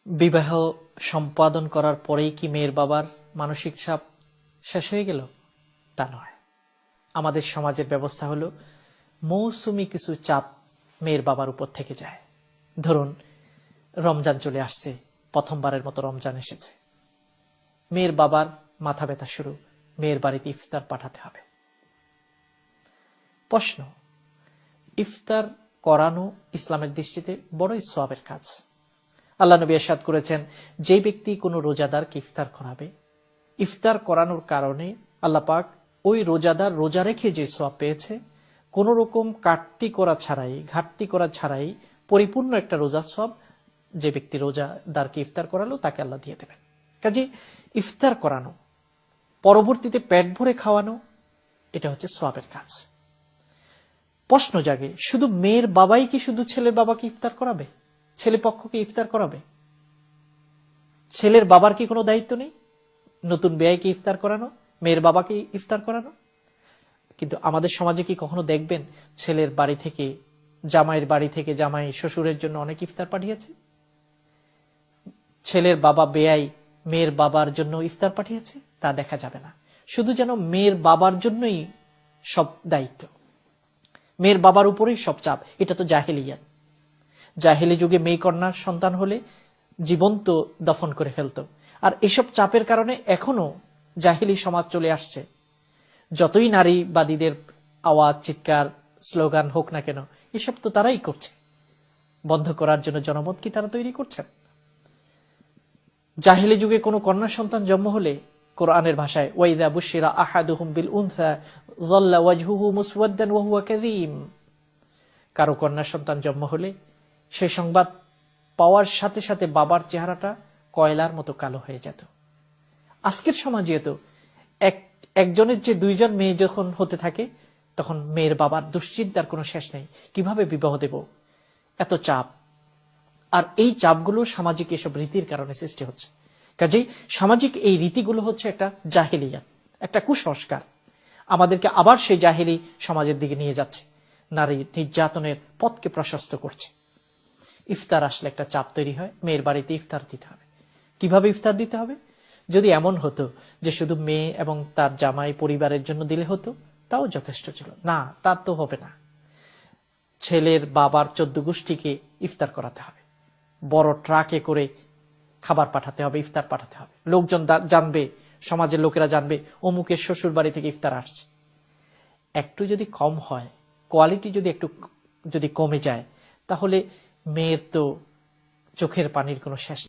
বিবাহ সম্পাদন করার পরেই কি মেয়ের বাবার মানসিক চাপ শেষ হয়ে গেল? তা নয়। আমাদের সমাজের ব্যবস্থা হলো মৌসুমি কিছু চাপ মেয়ের বাবার উপর থেকে যায়। ধরুন রমজান চলে আসছে, প্রথমবারের মতো রমজান এসেছে, মেয়ের বাবার মাথা ব্যথা শুরু, মেয়ের বাড়িতে ইফতার পাঠাতে হবে। প্রশ্ন, ইফতার করানো ইসলামের দৃষ্টিতে বড়ই সওয়াবের কাজ। আল্লাহ নবী ইরশাদ করেছেন, যে ব্যক্তি কোনো রোজাদারকে ইফতার করাবে, ইফতার করানোর কারণে আল্লাহ পাক ওই রোজাদার রোজা রেখে যে সওয়াব পেয়েছে, কোন রকম ঘাটতি করা ছাড়াই পরিপূর্ণ একটা রোজার সওয়াব যে ব্যক্তি রোজাদারকে ইফতার করালো তাকে আল্লাহ দিয়ে দেবেন। কাজে ইফতার করানো, পরবর্তীতে পেট ভরে খাওয়ানো, এটা হচ্ছে সওয়াবের কাজ। প্রশ্ন জাগে, শুধু মেয়ের বাবাই কি শুধু ছেলের বাবাকে ইফতার করাবে? ছেলে পক্ষকে ইফতার করাবে? ছেলের বাবার কি কোনো দায়িত্ব নেই? নতুন বিয়েকে ইফতার করানো, মেয়ের বাবাকে ইফতার করানো? কিন্তু আমাদের সমাজে কি কখনো দেখবেন ছেলের বাড়ি থেকে, জামাইয়ের বাড়ি থেকে জামাই শ্বশুরের জন্য অনেক ইফতার পাঠিয়েছে? ছেলের বাবা বেয়াই মেয়ের বাবার জন্য ইফতার পাঠিয়েছে? তা দেখা যাবে না। শুধু যেন মেয়ের বাবার জন্যই সব দায়িত্ব, মেয়ের বাবার উপরেই সব চাপ। এটা তো জাহেলিয়াত। জাহেলি যুগে মেয়ে কন্যার সন্তান হলে জীবন্ত দফন করে ফেলত। আর এসব চাপের কারণে এখনো জাহেলি সমাজ চলে আসছে। যতই নারীবাদীদের আওয়াজ, চিৎকার, স্লোগান হোক না কেন, এসব তো তারাই করছে। বন্ধ করার জন্য জনমত কি তারা তৈরি করছেন? জাহেলি যুগে কোনো কন্যা সন্তান জন্ম হলে কোরআনের ভাষায়, ওয়াইদা বুশিরা আহাদুহুম বিল উনসা যাল্লা ওয়াজহুহু মুসওয়াদ্দান ওয়া হুয়া কাযীম, কারো কন্যা সন্তান জন্ম হলে সেই সংবাদ পাওয়ার সাথে সাথে বাবার চেহারাটা কয়লার মতো কালো হয়ে যেত। আজকের সমাজে তো একজনের যে দুইজন মেয়ে যখন হতে থাকে, তখন মেয়ের বাবার দুশ্চিন্তার কোনো শেষ নেই, কিভাবে বিবাহ দেব, এত চাপ। আর এই চাপগুলো সামাজিক এসব রীতির কারণে সৃষ্টি হচ্ছে। কাজেই সামাজিক এই রীতিগুলো হচ্ছে একটা জাহেলিয়াত, একটা কুসংস্কার, আমাদেরকে আবার সেই জাহেলি সমাজের দিকে নিয়ে যাচ্ছে, নারী নির্যাতনের পথকে প্রশস্ত করছে। ইফতার আসলে একটা চাপ তৈরি হয়, মেয়ের বাড়িতে ইফতার দিতে হবে। কিভাবে ইফতার দিতে হবে? যদি এমন হতো যে শুধু মেয়ে এবং তার জামাই পরিবারের জন্য দিলে হতো, তাও যথেষ্ট ছিল। না, তা তো হবে না। ছেলের বাবার 14 গোষ্ঠীকে ইফতার করাতে হবে, বড় ট্রাকে করে খাবার পাঠাতে হবে, ইফতার পাঠাতে হবে। লোকজন জানবে, সমাজের লোকেরা জানবে অমুকের শ্বশুর বাড়ি থেকে ইফতার আসছে। একটু যদি কম হয়, কোয়ালিটি যদি একটু যদি কমে যায়, তাহলে মেয়ের তো চোখের পানির কোনো শেষ